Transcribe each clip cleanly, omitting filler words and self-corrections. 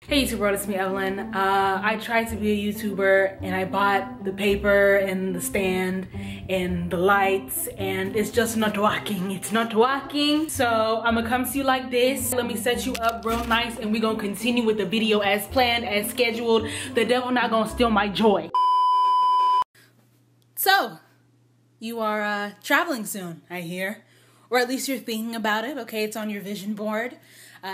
Hey YouTube world, it's me Evelyn. I tried to be a YouTuber and I bought the paper and the stand and the lights and it's just not working. It's not working. So I'm gonna come to you like this. Let me set you up real nice and we're gonna continue with the video as planned, as scheduled. The devil not gonna steal my joy. So, you are traveling soon, I hear. Or at least you're thinking about it, okay? It's on your vision board.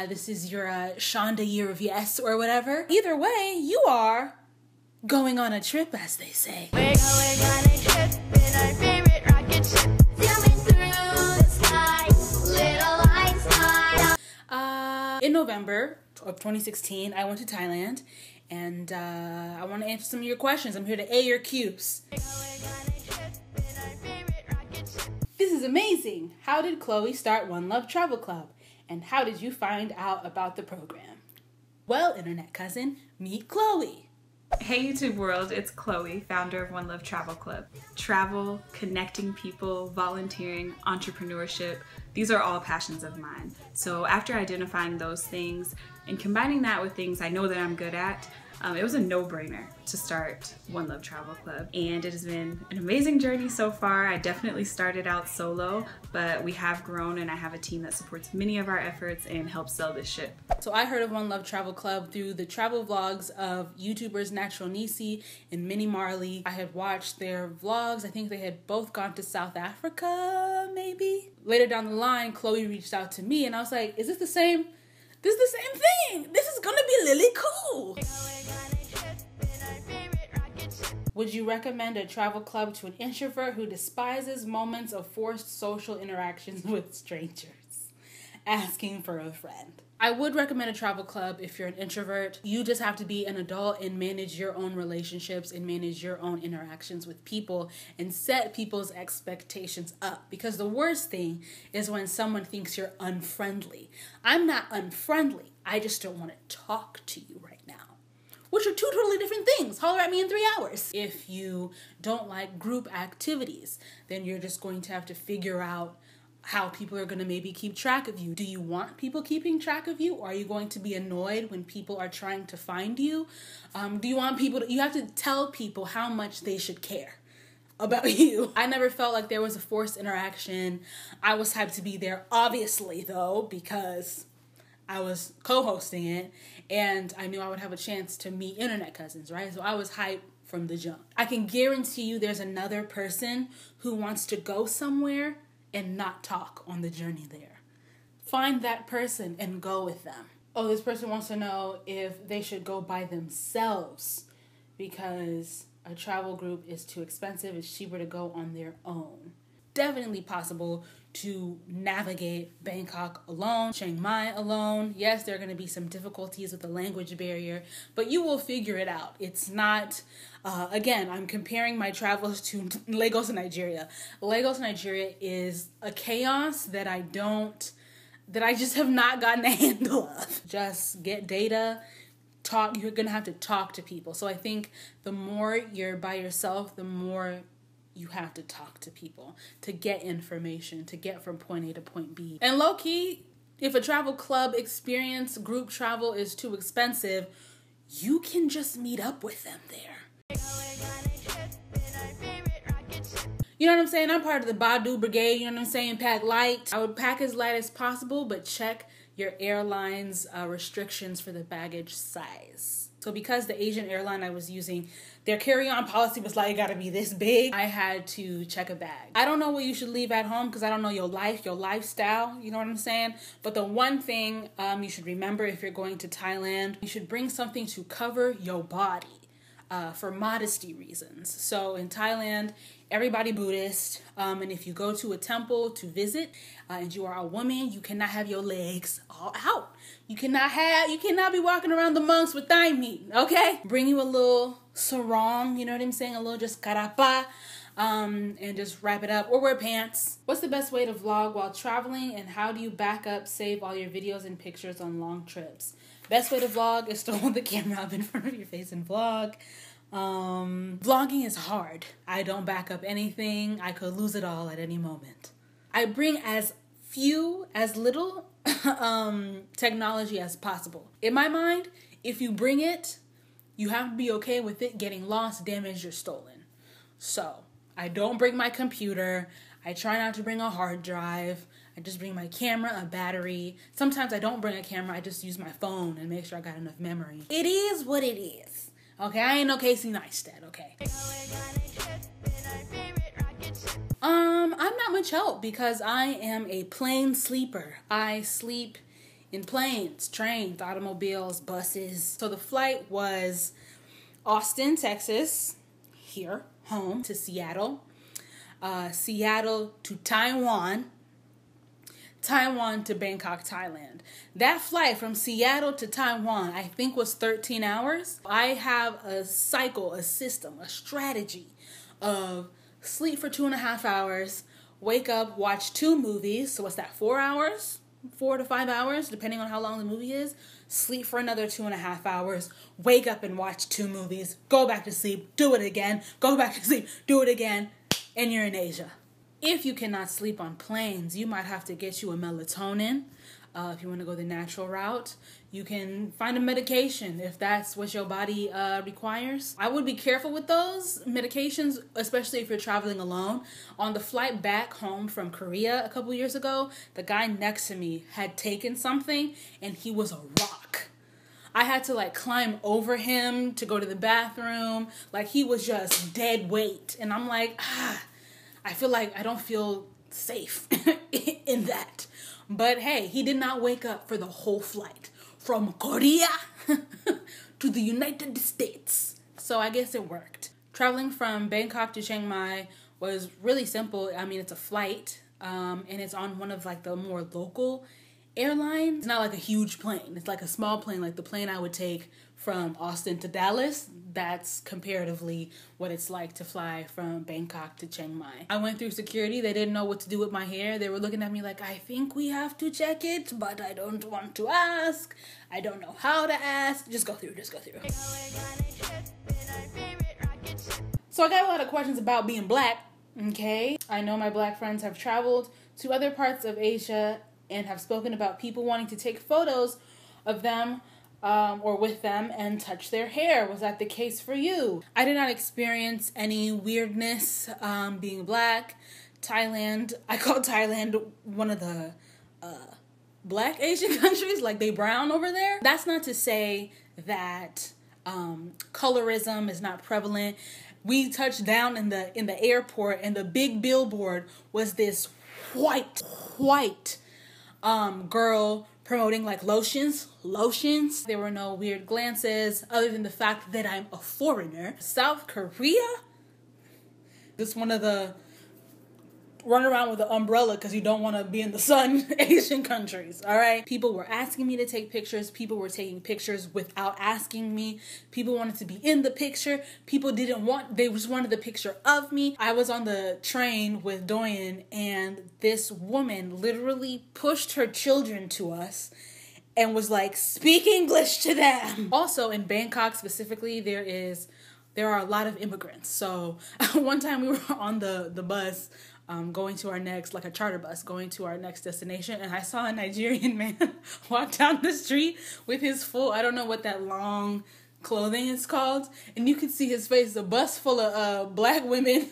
This is your Shonda year of yes or whatever. Either way, you are going on a trip, as they say. We're going on a trip in our favorite rocket ship, zooming through the sky, little Einstein. In November of 2016, I went to Thailand, and I want to answer some of your questions. I'm here to A your Qs. We're going on a trip in our favorite rocket ship. This is amazing. How did Chloe start One Love Travel Club? And how did you find out about the program? Well, internet cousin, meet Chloe. Hey YouTube world, it's Chloe, founder of One Love Travel Club. Travel, connecting people, volunteering, entrepreneurship, these are all passions of mine. So after identifying those things and combining that with things I know that I'm good at, it was a no-brainer to start One Love Travel Club. And it has been an amazing journey so far. I definitely started out solo, but we have grown and I have a team that supports many of our efforts and helps sell this ship. So I heard of One Love Travel Club through the travel vlogs of YouTubers Natural Nisi and Minnie Marley. I had watched their vlogs. I think they had both gone to South Africa, maybe? Later down the line, Chloe reached out to me and I was like, is this the same? This is the same thing. This is gonna be really cool. Would you recommend a travel club to an introvert who despises moments of forced social interactions with strangers? Asking for a friend. I would recommend a travel club if you're an introvert. You just have to be an adult and manage your own relationships and manage your own interactions with people and set people's expectations up. Because the worst thing is when someone thinks you're unfriendly. I'm not unfriendly. I just don't want to talk to you right now. Which are two totally different things. Holler at me in 3 hours. If you don't like group activities, then you're just going to have to figure out how people are going to maybe keep track of you. Do you want people keeping track of you? Or are you going to be annoyed when people are trying to find you? Do you want people to, you have to tell people how much they should care about you. I never felt like there was a forced interaction. I was hyped to be there, obviously though, because I was co-hosting it and I knew I would have a chance to meet internet cousins, right? So I was hyped from the jump. I can guarantee you there's another person who wants to go somewhere and not talk on the journey there. Find that person and go with them. Oh, this person wants to know if they should go by themselves because a travel group is too expensive. It's cheaper to go on their own. Definitely possible to navigate Bangkok alone, Chiang Mai alone. Yes, there are going to be some difficulties with the language barrier, but you will figure it out. It's not, again, I'm comparing my travels to Lagos, Nigeria. Lagos, Nigeria is a chaos that I just have not gotten a handle of. Just get data, talk, you're going to have to talk to people. So I think the more you're by yourself, the more you have to talk to people to get information, to get from point A to point B. And low-key, if a travel club experience, group travel is too expensive, you can just meet up with them there. You know what I'm saying? I'm part of the Badu Brigade, you know what I'm saying? Pack light. I would pack as light as possible, but check your airline's restrictions for the baggage size. So because the Asian airline I was using, their carry-on policy was like, it gotta be this big, I had to check a bag. I don't know what you should leave at home because I don't know your life, your lifestyle, you know what I'm saying? But the one thing you should remember if you're going to Thailand, you should bring something to cover your body for modesty reasons. So in Thailand, everybody Buddhist, and if you go to a temple to visit and you are a woman, you cannot have your legs all out. You cannot be walking around the monks with thigh meat, okay? Bring you a little sarong, you know what I'm saying? A little just karapa, and just wrap it up, or wear pants. What's the best way to vlog while traveling, and how do you back up, save all your videos and pictures on long trips? Best way to vlog is to hold the camera up in front of your face and vlog. Vlogging is hard. I don't back up anything. I could lose it all at any moment. I bring as little technology as possible. In my mind, If you bring it, you have to be okay with it getting lost, damaged, or stolen. So I don't bring my computer. I try not to bring a hard drive. I just bring my camera, a battery. Sometimes I don't bring a camera. I just use my phone and make sure I got enough memory. It is what it is. Okay, I ain't no Casey Neistat, okay? I'm not much help because I am a plane sleeper. I sleep in planes, trains, automobiles, buses. So the flight was Austin, Texas, here, home, to Seattle. Seattle to Taiwan. Taiwan to Bangkok, Thailand. That flight from Seattle to Taiwan, I think, was 13 hours. I have a cycle, a system, a strategy of sleep for 2.5 hours, wake up, watch 2 movies. So what's that, 4 hours? 4 to 5 hours, depending on how long the movie is. Sleep for another 2.5 hours, wake up and watch 2 movies, go back to sleep, do it again, go back to sleep, do it again, and you're in Asia. If you cannot sleep on planes, you might have to get you a melatonin. If you want to go the natural route, you can find a medication if that's what your body requires. I would be careful with those medications, especially if you're traveling alone. On the flight back home from Korea a couple years ago, the guy next to me had taken something and he was a rock. I had to like climb over him to go to the bathroom. Like he was just dead weight. And I'm like, I feel like I don't feel safe in that. But hey, he did not wake up for the whole flight from Korea to the United States. So I guess it worked. Traveling from Bangkok to Chiang Mai was really simple. I mean, it's a flight and it's on one of like the more local airlines. It's not like a huge plane. It's like a small plane, like the plane I would take from Austin to Dallas. That's comparatively what it's like to fly from Bangkok to Chiang Mai. I went through security. They didn't know what to do with my hair. They were looking at me like, I think we have to check it, but I don't want to ask. I don't know how to ask. Just go through, just go through. So I got a lot of questions about being black, okay? I know my black friends have traveled to other parts of Asia and have spoken about people wanting to take photos of them or with them and touch their hair. Was that the case for you? I did not experience any weirdness being black. Thailand, I call Thailand one of the black Asian countries, like they brown over there. That's not to say that colorism is not prevalent. We touched down in the airport and the big billboard was this white girl promoting like lotions. There were no weird glances other than the fact that I'm a foreigner. South Korea? Just one of the run around with an umbrella because you don't want to be in the sun Asian countries, all right? People were asking me to take pictures. People were taking pictures without asking me. People wanted to be in the picture. People they just wanted the picture of me. I was on the train with Doyen and this woman literally pushed her children to us and was like, speak English to them. Also in Bangkok specifically, there are a lot of immigrants. So one time we were on the bus going to our next, like a charter bus, going to our next destination. And I saw a Nigerian man walk down the street with his full, I don't know what that long clothing is called. And you could see his face, a bus full of black women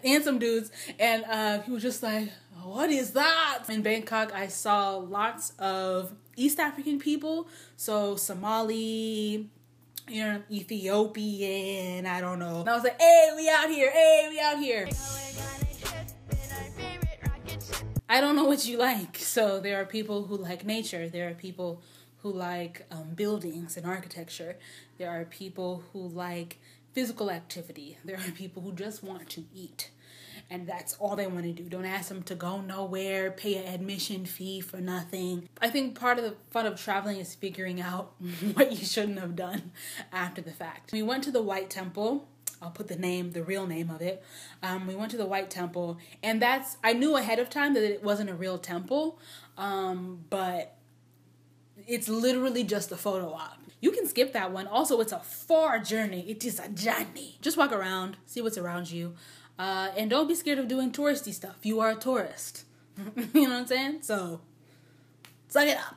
and some dudes. And he was just like, what is that? In Bangkok, I saw lots of East African people. So Somali, Ethiopian, I don't know. And I was like, hey, we out here. I don't know what you like. So there are people who like nature. There are people who like buildings and architecture. There are people who like physical activity. There are people who just want to eat. And that's all they want to do. Don't ask them to go nowhere, pay an admission fee for nothing. I think part of the fun of traveling is figuring out what you shouldn't have done after the fact. We went to the White Temple. I'll put the real name of it. We went to the White Temple, and I knew ahead of time that it wasn't a real temple, but it's literally just a photo op. You can skip that one. Also, it's a far journey. It is a journey. Just walk around, see what's around you, and don't be scared of doing touristy stuff. You are a tourist. You know what I'm saying? So, suck it up.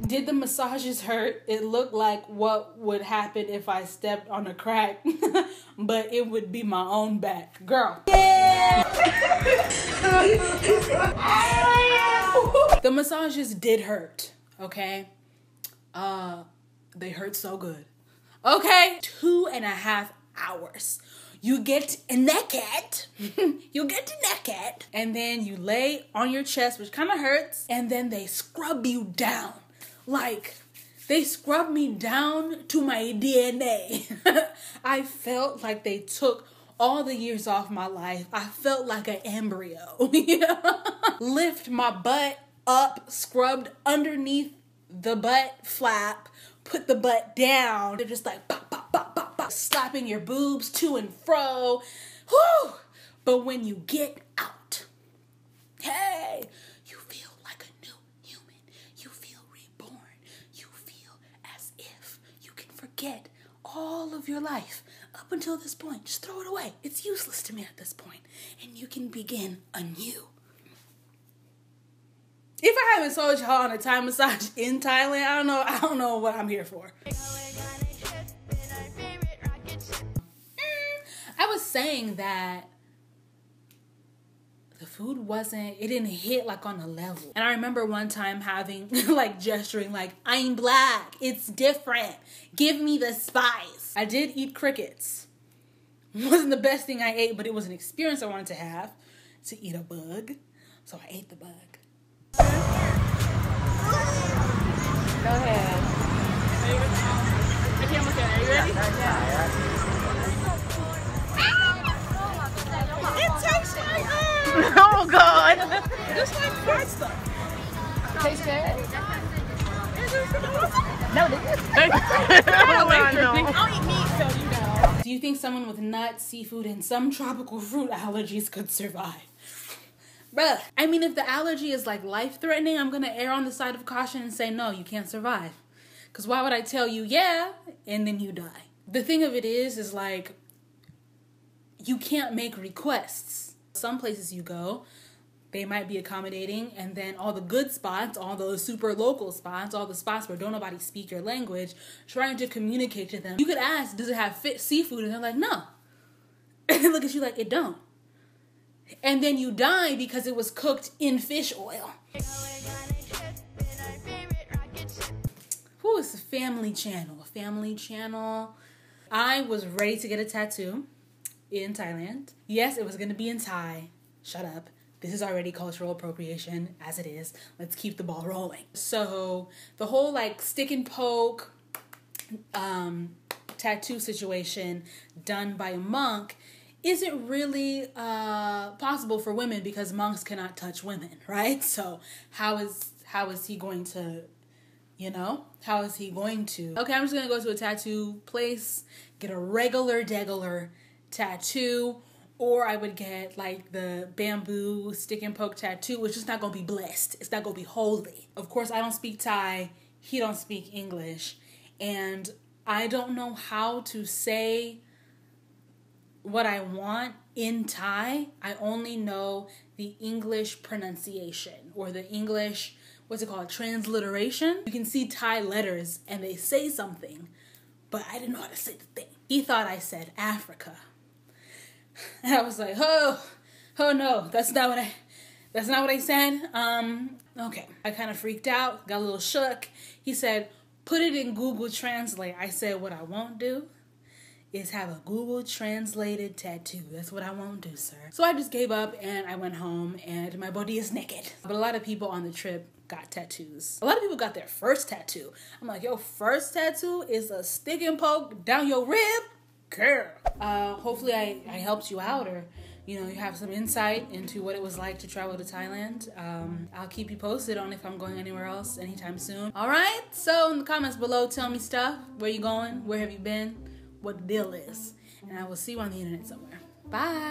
Did the massages hurt? It looked like what would happen if I stepped on a crack, but it would be my own back. Girl. Yeah! The massages did hurt, okay? They hurt so good. Okay? 2.5 hours. You get naked. You get naked. And then you lay on your chest, which kind of hurts. And then they scrub you down. Like, they scrubbed me down to my DNA. I felt like they took all the years off my life. I felt like an embryo. Lift my butt up, scrubbed underneath the butt flap, put the butt down. They're just like, pop, pop, pop, pop, pop, slapping your boobs to and fro. Whew. But when you get out, hey, you feel like a new human. You feel reborn. You feel as if you can forget all of your life up until this point. Just throw it away. It's useless to me at this point. And you can begin anew. If I haven't told y'all on a Thai massage in Thailand, I don't know what I'm here for. I was saying that the food it didn't hit like on a level. And I remember one time having like gesturing like, I'm black, it's different. Give me the spice. I did eat crickets. It wasn't the best thing I ate, but it was an experience I wanted to have, to eat a bug. So I ate the bug. Go ahead. The camera's good. Are you ready? Yeah. It tastes like oh God. Just like fried stuff. Tastes good? No, this is I'll eat meat, so you know. Do you think someone with nuts, seafood, and some tropical fruit allergies could survive? Bruh, I mean, if the allergy is like life-threatening, I'm gonna err on the side of caution and say, no, you can't survive. Because why would I tell you, yeah, and then you die? The thing of it is like, you can't make requests. Some places you go, they might be accommodating, and then all the good spots, all those super local spots, all the spots where don't nobody speak your language, trying to communicate to them. You could ask, does it have seafood? And they're like, no. And they look at you like, it don't. And then you die because it was cooked in fish oil. Who is a family channel? A family channel. I was ready to get a tattoo in Thailand. Yes, it was going to be in Thai. Shut up. This is already cultural appropriation as it is. Let's keep the ball rolling. So the whole like stick and poke tattoo situation done by a monk isn't really possible for women because monks cannot touch women, right? So how is he going to, how is he going to? Okay, I'm just going to go to a tattoo place, get a regular tattoo, or I would get like the bamboo stick and poke tattoo, which is not going to be blessed. It's not going to be holy. Of course, I don't speak Thai. He don't speak English. And I don't know how to say what I want in Thai. I only know the English pronunciation or the English, transliteration. You can see Thai letters and they say something, but I didn't know how to say the thing. He thought I said Africa. And I was like, oh no, that's not what I said. Okay. I kind of freaked out, got a little shook. He said, put it in Google Translate. I said, what I won't do is have a Google translated tattoo. That's what I won't do, sir. So I just gave up and I went home and my body is naked. But a lot of people on the trip got tattoos. A lot of people got their first tattoo. I'm like, your first tattoo is a stick and poke down your rib? Girl. Hopefully I helped you out, or you have some insight into what it was like to travel to Thailand. I'll keep you posted on if I'm going anywhere else anytime soon. All right, so in the comments below, tell me stuff. Where you going? Where have you been? What the deal is. And I will see you on the internet somewhere. Bye.